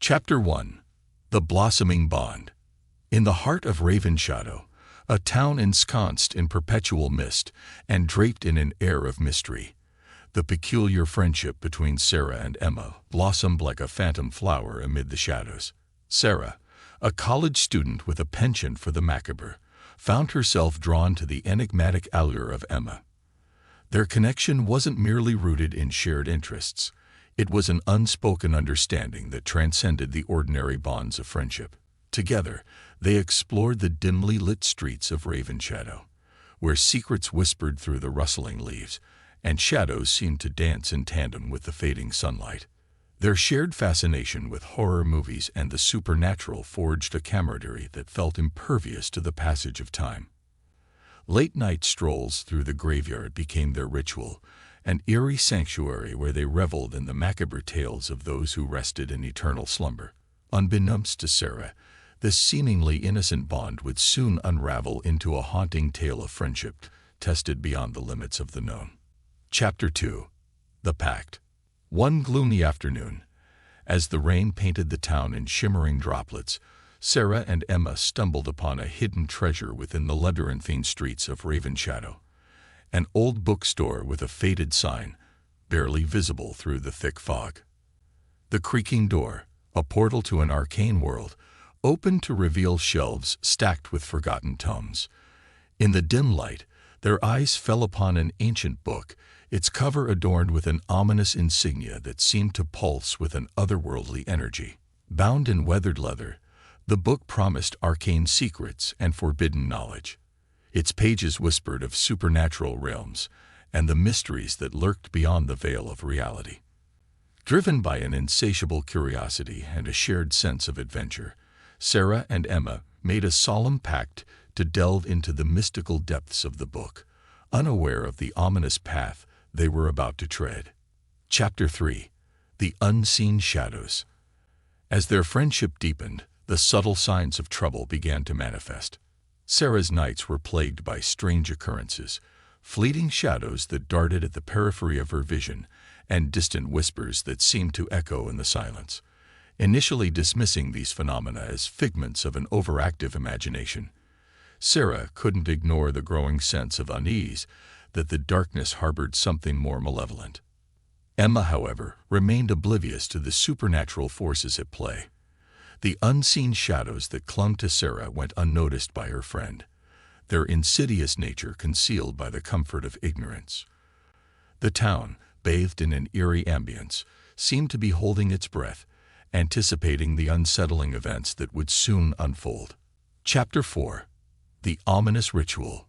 Chapter 1. The Blossoming Bond. In the heart of Ravenshadow, a town ensconced in perpetual mist and draped in an air of mystery, the peculiar friendship between Sarah and Emma blossomed like a phantom flower amid the shadows. Sarah, a college student with a penchant for the macabre, found herself drawn to the enigmatic allure of Emma. Their connection wasn't merely rooted in shared interests. It was an unspoken understanding that transcended the ordinary bonds of friendship. Together, they explored the dimly lit streets of Ravenshadow, where secrets whispered through the rustling leaves, and shadows seemed to dance in tandem with the fading sunlight. Their shared fascination with horror movies and the supernatural forged a camaraderie that felt impervious to the passage of time. Late-night strolls through the graveyard became their ritual, an eerie sanctuary where they reveled in the macabre tales of those who rested in eternal slumber. Unbeknownst to Sarah, this seemingly innocent bond would soon unravel into a haunting tale of friendship, tested beyond the limits of the known. Chapter 2. The Pact. One gloomy afternoon, as the rain painted the town in shimmering droplets, Sarah and Emma stumbled upon a hidden treasure within the labyrinthine streets of Ravenshadow. An old bookstore with a faded sign, barely visible through the thick fog. The creaking door, a portal to an arcane world, opened to reveal shelves stacked with forgotten tomes. In the dim light, their eyes fell upon an ancient book, its cover adorned with an ominous insignia that seemed to pulse with an otherworldly energy. Bound in weathered leather, the book promised arcane secrets and forbidden knowledge. Its pages whispered of supernatural realms and the mysteries that lurked beyond the veil of reality. Driven by an insatiable curiosity and a shared sense of adventure, Sarah and Emma made a solemn pact to delve into the mystical depths of the book, unaware of the ominous path they were about to tread. Chapter 3. The Unseen Shadows. As their friendship deepened, the subtle signs of trouble began to manifest. Sarah's nights were plagued by strange occurrences, fleeting shadows that darted at the periphery of her vision, and distant whispers that seemed to echo in the silence. Initially dismissing these phenomena as figments of an overactive imagination, Sarah couldn't ignore the growing sense of unease that the darkness harbored something more malevolent. Emma, however, remained oblivious to the supernatural forces at play. The unseen shadows that clung to Sarah went unnoticed by her friend, their insidious nature concealed by the comfort of ignorance. The town, bathed in an eerie ambience, seemed to be holding its breath, anticipating the unsettling events that would soon unfold. Chapter 4. The Ominous Ritual.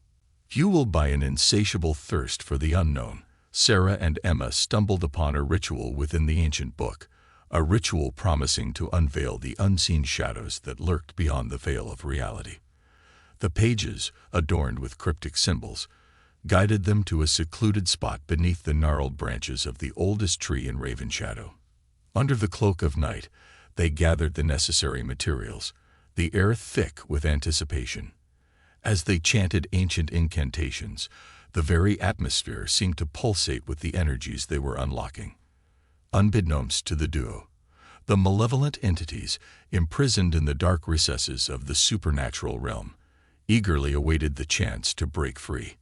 Fueled by an insatiable thirst for the unknown, Sarah and Emma stumbled upon a ritual within the ancient book, a ritual promising to unveil the unseen shadows that lurked beyond the veil of reality. The pages, adorned with cryptic symbols, guided them to a secluded spot beneath the gnarled branches of the oldest tree in Ravenshadow. Under the cloak of night, they gathered the necessary materials, the air thick with anticipation. As they chanted ancient incantations, the very atmosphere seemed to pulsate with the energies they were unlocking. Unbeknownst to the duo, the malevolent entities, imprisoned in the dark recesses of the supernatural realm, eagerly awaited the chance to break free.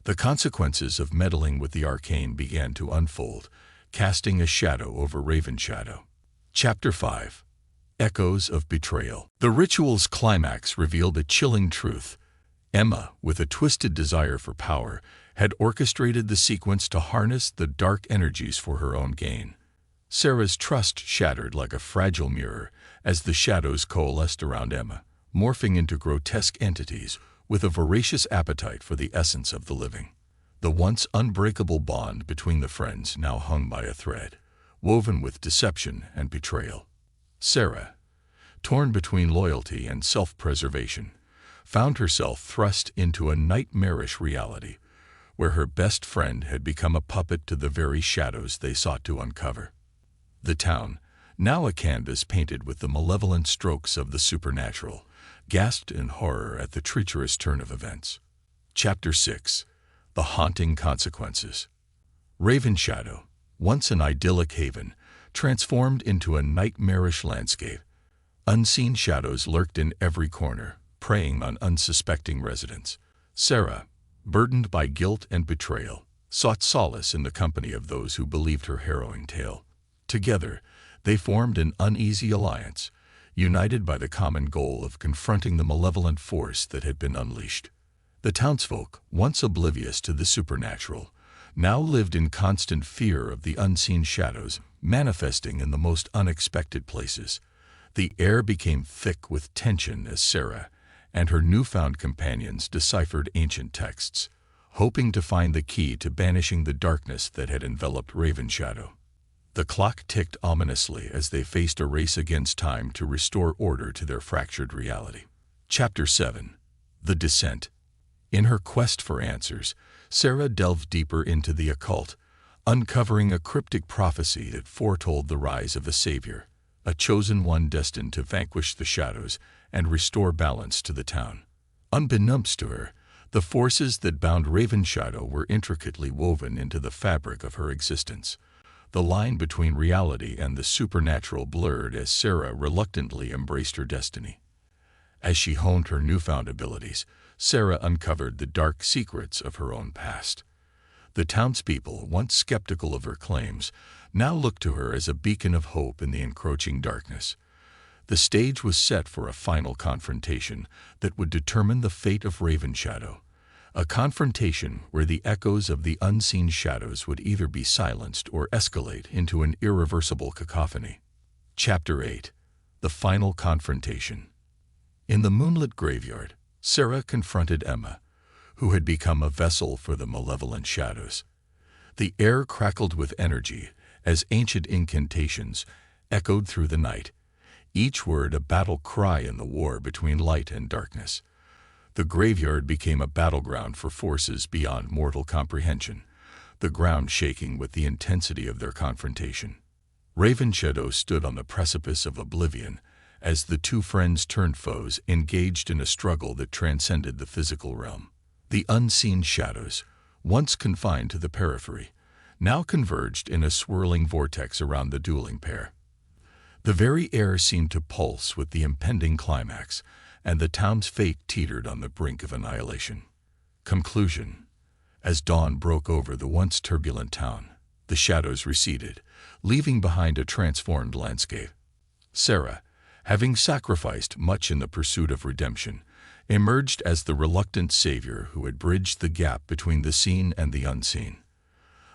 The consequences of meddling with the arcane began to unfold, casting a shadow over Ravenshadow. Chapter 5. Echoes of Betrayal. The ritual's climax revealed a chilling truth. Emma, with a twisted desire for power, had orchestrated the sequence to harness the dark energies for her own gain. Sarah's trust shattered like a fragile mirror as the shadows coalesced around Emma, morphing into grotesque entities with a voracious appetite for the essence of the living. The once unbreakable bond between the friends now hung by a thread, woven with deception and betrayal. Sarah, torn between loyalty and self-preservation, found herself thrust into a nightmarish reality where her best friend had become a puppet to the very shadows they sought to uncover. The town, now a canvas painted with the malevolent strokes of the supernatural, gasped in horror at the treacherous turn of events. Chapter 6. The Haunting Consequences. Ravenshadow, once an idyllic haven, transformed into a nightmarish landscape. Unseen shadows lurked in every corner, preying on unsuspecting residents. Sarah, burdened by guilt and betrayal, sought solace in the company of those who believed her harrowing tale. Together, they formed an uneasy alliance, united by the common goal of confronting the malevolent force that had been unleashed. The townsfolk, once oblivious to the supernatural, now lived in constant fear of the unseen shadows manifesting in the most unexpected places. The air became thick with tension as Sarah and her newfound companions deciphered ancient texts, hoping to find the key to banishing the darkness that had enveloped Ravenshadow. The clock ticked ominously as they faced a race against time to restore order to their fractured reality. Chapter 7. The Descent. In her quest for answers, Sarah delved deeper into the occult, uncovering a cryptic prophecy that foretold the rise of a savior, a chosen one destined to vanquish the shadows and restore balance to the town. Unbeknownst to her, the forces that bound Ravenshadow were intricately woven into the fabric of her existence. The line between reality and the supernatural blurred as Sarah reluctantly embraced her destiny. As she honed her newfound abilities, Sarah uncovered the dark secrets of her own past. The townspeople, once skeptical of her claims, now looked to her as a beacon of hope in the encroaching darkness. The stage was set for a final confrontation that would determine the fate of Ravenshadow, a confrontation where the echoes of the unseen shadows would either be silenced or escalate into an irreversible cacophony. Chapter 8. The Final Confrontation. In the moonlit graveyard, Sarah confronted Emma, who had become a vessel for the malevolent shadows. The air crackled with energy as ancient incantations echoed through the night, each word a battle cry in the war between light and darkness. The graveyard became a battleground for forces beyond mortal comprehension, the ground shaking with the intensity of their confrontation. Ravenshadow stood on the precipice of oblivion as the two friends turned foes, engaged in a struggle that transcended the physical realm. The unseen shadows, once confined to the periphery, now converged in a swirling vortex around the dueling pair. The very air seemed to pulse with the impending climax, and the town's fate teetered on the brink of annihilation. Conclusion. As dawn broke over the once turbulent town, the shadows receded, leaving behind a transformed landscape. Sarah, having sacrificed much in the pursuit of redemption, emerged as the reluctant savior who had bridged the gap between the seen and the unseen.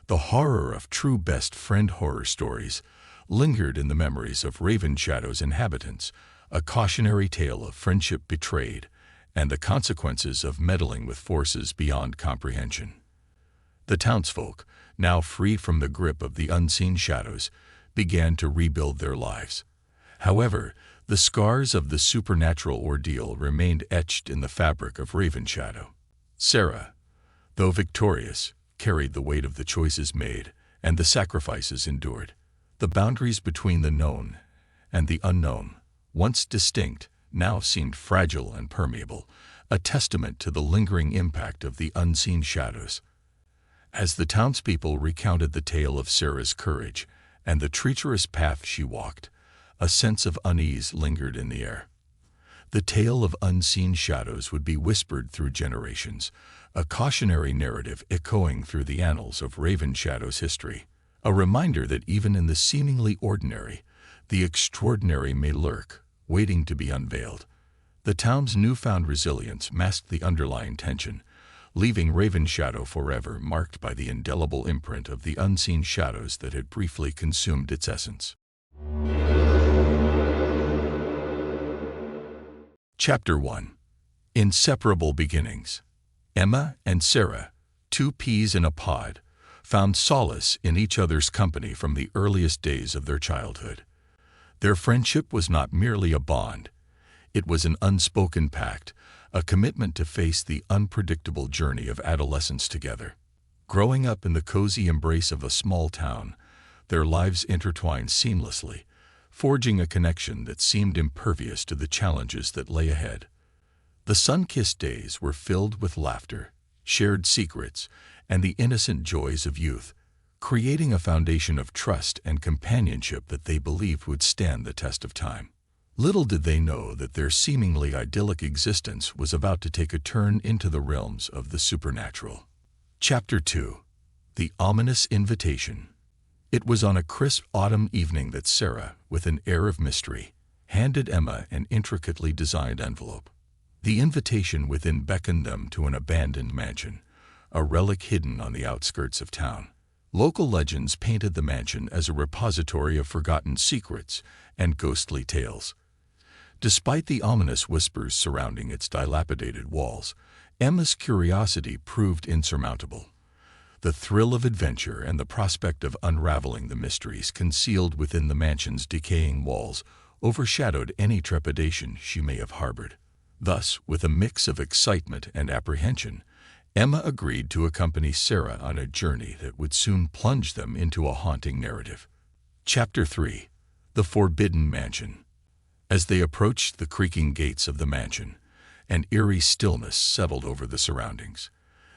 The horror of true best friend horror stories lingered in the memories of Ravenshadow's inhabitants, a cautionary tale of friendship betrayed and the consequences of meddling with forces beyond comprehension. The townsfolk, now free from the grip of the unseen shadows, began to rebuild their lives. However, the scars of the supernatural ordeal remained etched in the fabric of Ravenshadow. Sarah, though victorious, carried the weight of the choices made and the sacrifices endured. The boundaries between the known and the unknown, once distinct, now seemed fragile and permeable, a testament to the lingering impact of the unseen shadows. As the townspeople recounted the tale of Sarah's courage and the treacherous path she walked, a sense of unease lingered in the air. The tale of unseen shadows would be whispered through generations, a cautionary narrative echoing through the annals of Ravenshadow's history, a reminder that even in the seemingly ordinary, the extraordinary may lurk, waiting to be unveiled. The town's newfound resilience masked the underlying tension, leaving Ravenshadow forever marked by the indelible imprint of the unseen shadows that had briefly consumed its essence. Chapter 1. Inseparable Beginnings. Emma and Sarah, two peas in a pod, found solace in each other's company from the earliest days of their childhood. Their friendship was not merely a bond. It was an unspoken pact, a commitment to face the unpredictable journey of adolescence together. Growing up in the cozy embrace of a small town, their lives intertwined seamlessly, forging a connection that seemed impervious to the challenges that lay ahead. The sun-kissed days were filled with laughter, shared secrets, and the innocent joys of youth, creating a foundation of trust and companionship that they believed would stand the test of time. Little did they know that their seemingly idyllic existence was about to take a turn into the realms of the supernatural. Chapter 2. The Ominous Invitation. It was on a crisp autumn evening that Sarah, with an air of mystery, handed Emma an intricately designed envelope. The invitation within beckoned them to an abandoned mansion, a relic hidden on the outskirts of town. Local legends painted the mansion as a repository of forgotten secrets and ghostly tales. Despite the ominous whispers surrounding its dilapidated walls, Emma's curiosity proved insurmountable. The thrill of adventure and the prospect of unraveling the mysteries concealed within the mansion's decaying walls overshadowed any trepidation she may have harbored. Thus, with a mix of excitement and apprehension, Emma agreed to accompany Sarah on a journey that would soon plunge them into a haunting narrative. Chapter 3. The Forbidden Mansion. As they approached the creaking gates of the mansion, an eerie stillness settled over the surroundings.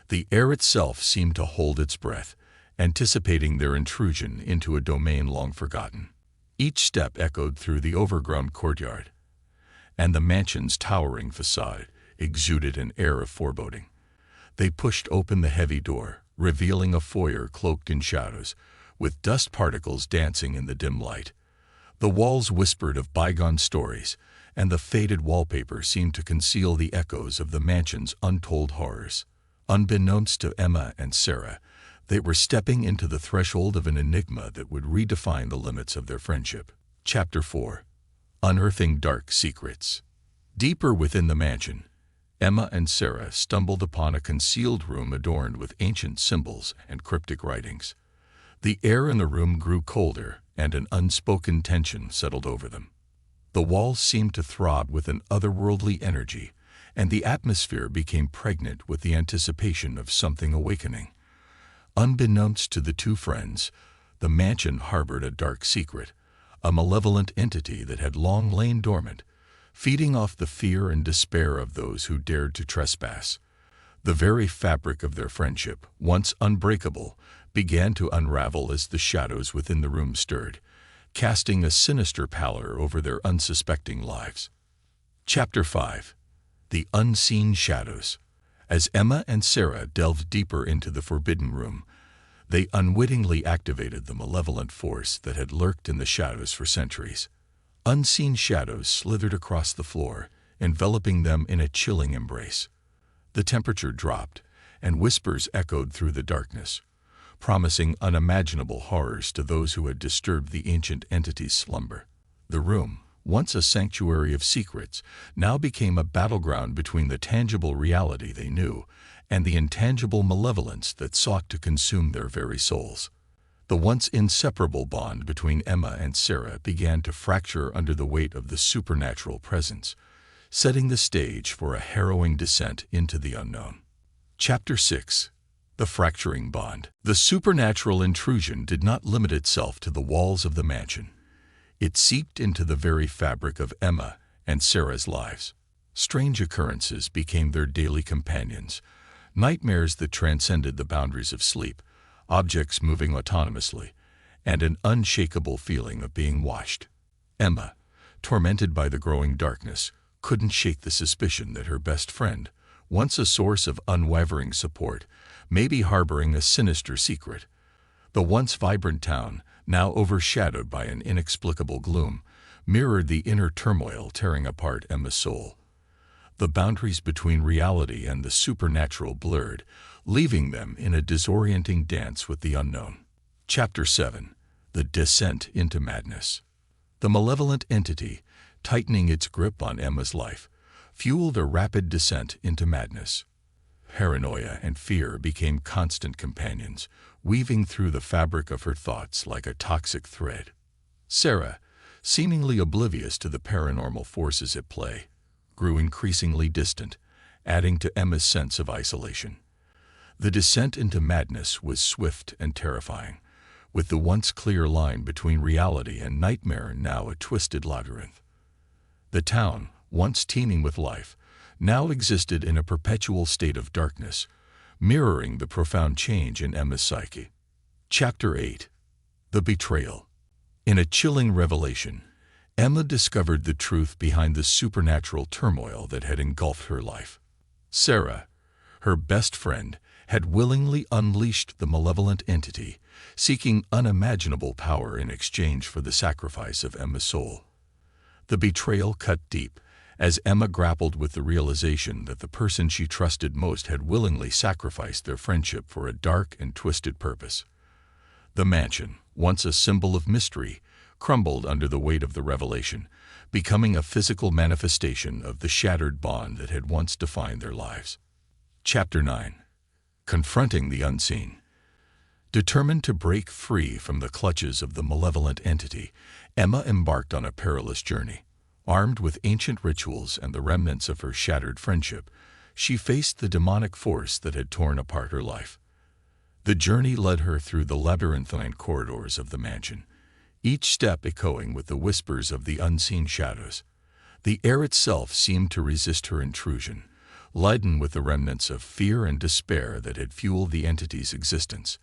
The air itself seemed to hold its breath, anticipating their intrusion into a domain long forgotten. Each step echoed through the overgrown courtyard, and the mansion's towering facade exuded an air of foreboding. They pushed open the heavy door, revealing a foyer cloaked in shadows, with dust particles dancing in the dim light. The walls whispered of bygone stories, and the faded wallpaper seemed to conceal the echoes of the mansion's untold horrors. Unbeknownst to Emma and Sarah, they were stepping into the threshold of an enigma that would redefine the limits of their friendship. Chapter 4. Unearthing Dark Secrets. Deeper within the mansion, Emma and Sarah stumbled upon a concealed room adorned with ancient symbols and cryptic writings. The air in the room grew colder, and an unspoken tension settled over them. The walls seemed to throb with an otherworldly energy, and the atmosphere became pregnant with the anticipation of something awakening. Unbeknownst to the two friends, the mansion harbored a dark secret, a malevolent entity that had long lain dormant, feeding off the fear and despair of those who dared to trespass. The very fabric of their friendship, once unbreakable, began to unravel as the shadows within the room stirred, casting a sinister pallor over their unsuspecting lives. Chapter 5. The Unseen Shadows. As Emma and Sarah delved deeper into the forbidden room, they unwittingly activated the malevolent force that had lurked in the shadows for centuries. Unseen shadows slithered across the floor, enveloping them in a chilling embrace. The temperature dropped, and whispers echoed through the darkness, promising unimaginable horrors to those who had disturbed the ancient entity's slumber. The room, once a sanctuary of secrets, now became a battleground between the tangible reality they knew and the intangible malevolence that sought to consume their very souls. The once inseparable bond between Emma and Sarah began to fracture under the weight of the supernatural presence, setting the stage for a harrowing descent into the unknown. Chapter 6. The Fracturing Bond. The supernatural intrusion did not limit itself to the walls of the mansion. It seeped into the very fabric of Emma and Sarah's lives. Strange occurrences became their daily companions, nightmares that transcended the boundaries of sleep, objects moving autonomously, and an unshakable feeling of being watched. Emma, tormented by the growing darkness, couldn't shake the suspicion that her best friend, once a source of unwavering support, may be harboring a sinister secret. The once vibrant town, now overshadowed by an inexplicable gloom, mirrored the inner turmoil tearing apart Emma's soul. The boundaries between reality and the supernatural blurred, leaving them in a disorienting dance with the unknown. Chapter 7. The Descent into Madness. The malevolent entity, tightening its grip on Emma's life, fueled a rapid descent into madness. Paranoia and fear became constant companions, weaving through the fabric of her thoughts like a toxic thread. Sarah, seemingly oblivious to the paranormal forces at play, grew increasingly distant, adding to Emma's sense of isolation. The descent into madness was swift and terrifying, with the once clear line between reality and nightmare now a twisted labyrinth. The town, once teeming with life, now existed in a perpetual state of darkness, mirroring the profound change in Emma's psyche. Chapter 8. The Betrayal. In a chilling revelation, Emma discovered the truth behind the supernatural turmoil that had engulfed her life. Sarah, her best friend, had willingly unleashed the malevolent entity, seeking unimaginable power in exchange for the sacrifice of Emma's soul. The betrayal cut deep, as Emma grappled with the realization that the person she trusted most had willingly sacrificed their friendship for a dark and twisted purpose. The mansion, once a symbol of mystery, crumbled under the weight of the revelation, becoming a physical manifestation of the shattered bond that had once defined their lives. Chapter 9. Confronting the Unseen. Determined to break free from the clutches of the malevolent entity, Emma embarked on a perilous journey. Armed with ancient rituals and the remnants of her shattered friendship, she faced the demonic force that had torn apart her life. The journey led her through the labyrinthine corridors of the mansion, each step echoing with the whispers of the unseen shadows. The air itself seemed to resist her intrusion, laden with the remnants of fear and despair that had fueled the entity's existence.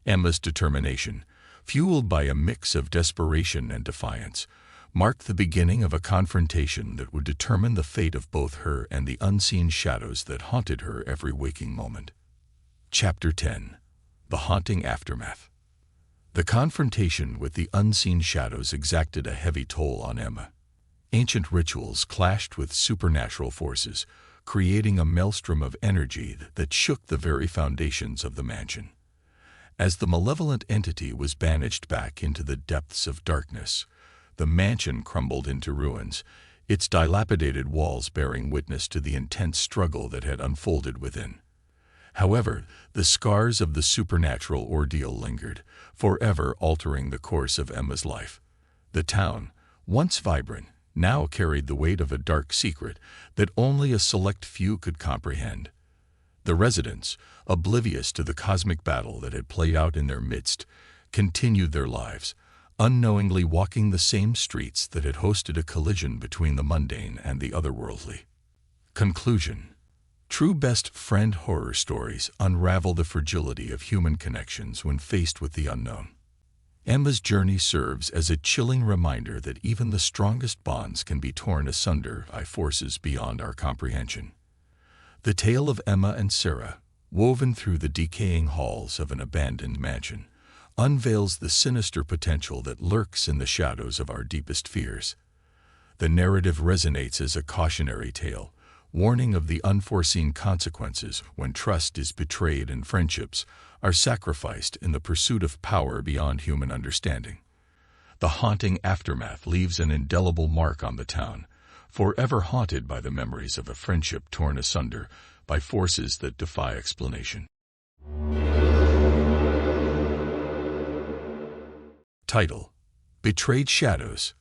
Emma's determination, fueled by a mix of desperation and defiance, marked the beginning of a confrontation that would determine the fate of both her and the unseen shadows that haunted her every waking moment. Chapter 10. The Haunting Aftermath. The confrontation with the unseen shadows exacted a heavy toll on Emma. Ancient rituals clashed with supernatural forces, creating a maelstrom of energy that shook the very foundations of the mansion. As the malevolent entity was banished back into the depths of darkness, the mansion crumbled into ruins, its dilapidated walls bearing witness to the intense struggle that had unfolded within. However, the scars of the supernatural ordeal lingered, forever altering the course of Emma's life. The town, once vibrant, now carried the weight of a dark secret that only a select few could comprehend. The residents, oblivious to the cosmic battle that had played out in their midst, continued their lives, unknowingly walking the same streets that had hosted a collision between the mundane and the otherworldly. Conclusion. True best friend horror stories unravel the fragility of human connections when faced with the unknown. Emma's journey serves as a chilling reminder that even the strongest bonds can be torn asunder by forces beyond our comprehension. The tale of Emma and Sarah, woven through the decaying halls of an abandoned mansion, unveils the sinister potential that lurks in the shadows of our deepest fears. The narrative resonates as a cautionary tale, warning of the unforeseen consequences when trust is betrayed and friendships are sacrificed in the pursuit of power beyond human understanding. The haunting aftermath leaves an indelible mark on the town, forever haunted by the memories of a friendship torn asunder by forces that defy explanation. Title: Betrayed Shadows,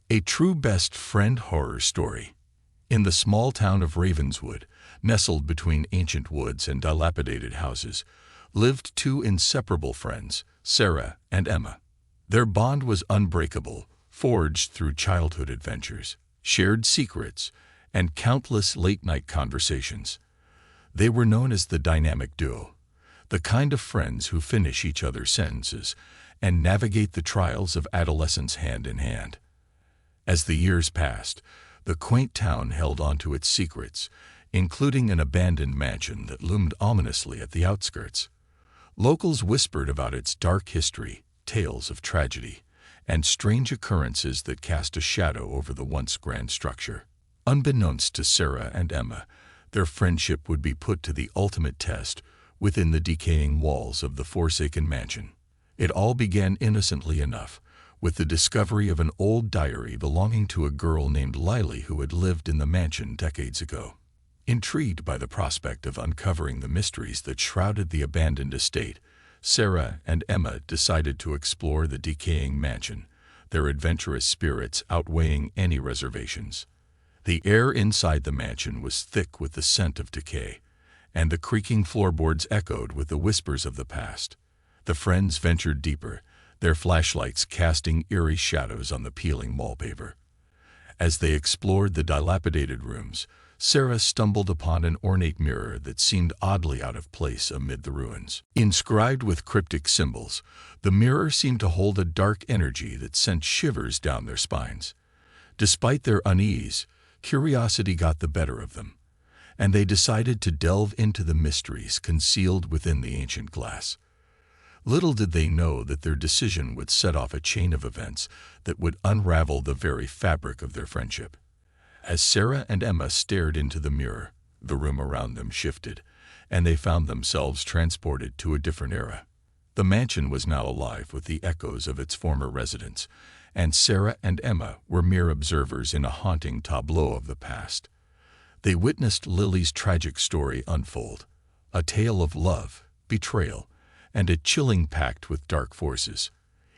a true best friend horror story. In the small town of Ravenswood, nestled between ancient woods and dilapidated houses, lived two inseparable friends, Sarah and Emma. Their bond was unbreakable, forged through childhood adventures, shared secrets, and countless late-night conversations. They were known as the dynamic duo, the kind of friends who finish each other's sentences and navigate the trials of adolescence hand in hand. As the years passed, the quaint town held on to its secrets, including an abandoned mansion that loomed ominously at the outskirts. Locals whispered about its dark history, tales of tragedy, and strange occurrences that cast a shadow over the once grand structure. Unbeknownst to Sarah and Emma, their friendship would be put to the ultimate test within the decaying walls of the forsaken mansion. It all began innocently enough, with the discovery of an old diary belonging to a girl named Lily who had lived in the mansion decades ago. Intrigued by the prospect of uncovering the mysteries that shrouded the abandoned estate, Sarah and Emma decided to explore the decaying mansion, their adventurous spirits outweighing any reservations. The air inside the mansion was thick with the scent of decay, and the creaking floorboards echoed with the whispers of the past. The friends ventured deeper, their flashlights casting eerie shadows on the peeling wallpaper. As they explored the dilapidated rooms, Sarah stumbled upon an ornate mirror that seemed oddly out of place amid the ruins. Inscribed with cryptic symbols, the mirror seemed to hold a dark energy that sent shivers down their spines. Despite their unease, curiosity got the better of them, and they decided to delve into the mysteries concealed within the ancient glass. Little did they know that their decision would set off a chain of events that would unravel the very fabric of their friendship. As Sarah and Emma stared into the mirror, the room around them shifted, and they found themselves transported to a different era. The mansion was now alive with the echoes of its former residents, and Sarah and Emma were mere observers in a haunting tableau of the past. They witnessed Lily's tragic story unfold, a tale of love, betrayal, and a chilling pact with dark forces.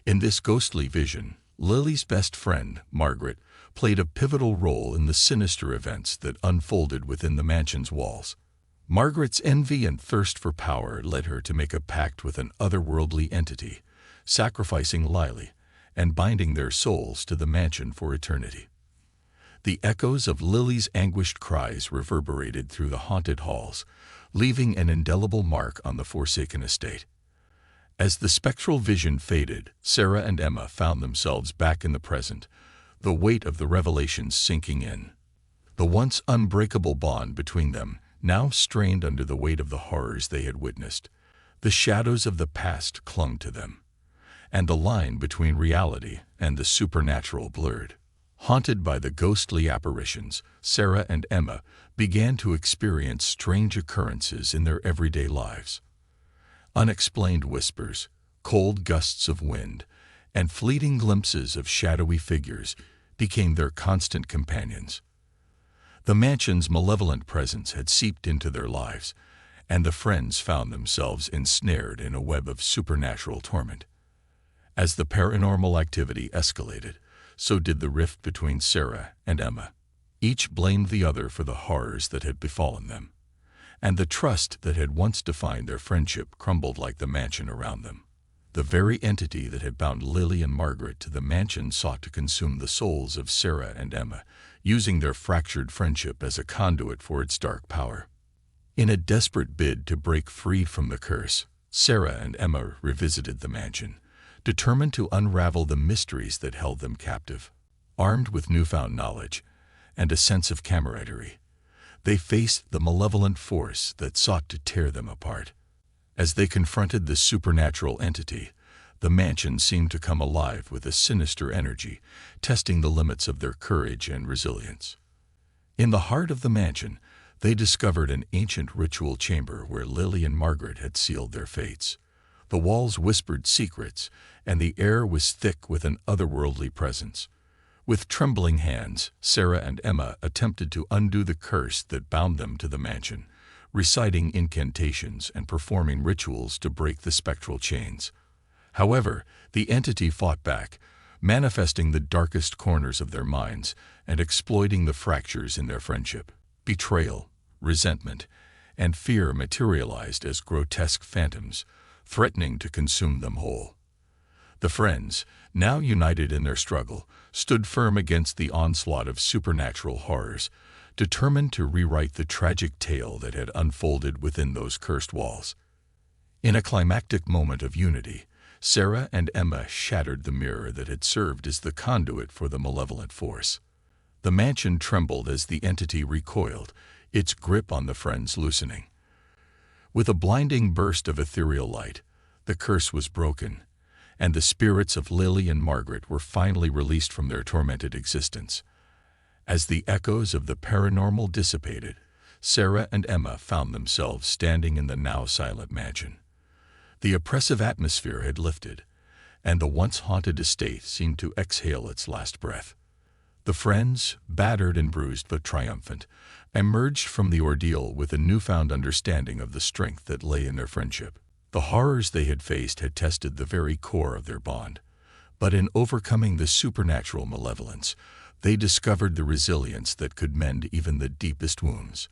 In this ghostly vision, Lily's best friend, Margaret, played a pivotal role in the sinister events that unfolded within the mansion's walls. Margaret's envy and thirst for power led her to make a pact with an otherworldly entity, sacrificing Lily and binding their souls to the mansion for eternity. The echoes of Lily's anguished cries reverberated through the haunted halls, leaving an indelible mark on the forsaken estate. As the spectral vision faded, Sarah and Emma found themselves back in the present, the weight of the revelations sinking in. The once unbreakable bond between them now strained under the weight of the horrors they had witnessed. The shadows of the past clung to them, and the line between reality and the supernatural blurred. Haunted by the ghostly apparitions, Sarah and Emma began to experience strange occurrences in their everyday lives. Unexplained whispers, cold gusts of wind, and fleeting glimpses of shadowy figures became their constant companions. The mansion's malevolent presence had seeped into their lives, and the friends found themselves ensnared in a web of supernatural torment. As the paranormal activity escalated, so did the rift between Sarah and Emma. Each blamed the other for the horrors that had befallen them, and the trust that had once defined their friendship crumbled like the mansion around them. The very entity that had bound Lily and Margaret to the mansion sought to consume the souls of Sarah and Emma, using their fractured friendship as a conduit for its dark power. In a desperate bid to break free from the curse, Sarah and Emma revisited the mansion, determined to unravel the mysteries that held them captive. Armed with newfound knowledge and a sense of camaraderie, they faced the malevolent force that sought to tear them apart. As they confronted the supernatural entity, the mansion seemed to come alive with a sinister energy, testing the limits of their courage and resilience. In the heart of the mansion, they discovered an ancient ritual chamber where Lily and Margaret had sealed their fates. The walls whispered secrets, and the air was thick with an otherworldly presence. With trembling hands, Sarah and Emma attempted to undo the curse that bound them to the mansion, reciting incantations and performing rituals to break the spectral chains. However, the entity fought back, manifesting the darkest corners of their minds and exploiting the fractures in their friendship. Betrayal, resentment, and fear materialized as grotesque phantoms, threatening to consume them whole. The friends, now united in their struggle, stood firm against the onslaught of supernatural horrors, determined to rewrite the tragic tale that had unfolded within those cursed walls. In a climactic moment of unity, Sarah and Emma shattered the mirror that had served as the conduit for the malevolent force. The mansion trembled as the entity recoiled, its grip on the friends loosening. With a blinding burst of ethereal light, the curse was broken, and the spirits of Lily and Margaret were finally released from their tormented existence. As the echoes of the paranormal dissipated, Sarah and Emma found themselves standing in the now silent mansion. The oppressive atmosphere had lifted, and the once haunted estate seemed to exhale its last breath. The friends, battered and bruised but triumphant, emerged from the ordeal with a newfound understanding of the strength that lay in their friendship. The horrors they had faced had tested the very core of their bond, but in overcoming the supernatural malevolence, they discovered the resilience that could mend even the deepest wounds.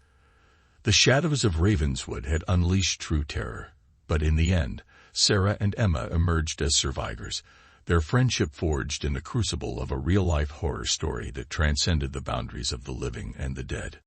The shadows of Ravenswood had unleashed true terror, but in the end, Sarah and Emma emerged as survivors, their friendship forged in the crucible of a real-life horror story that transcended the boundaries of the living and the dead.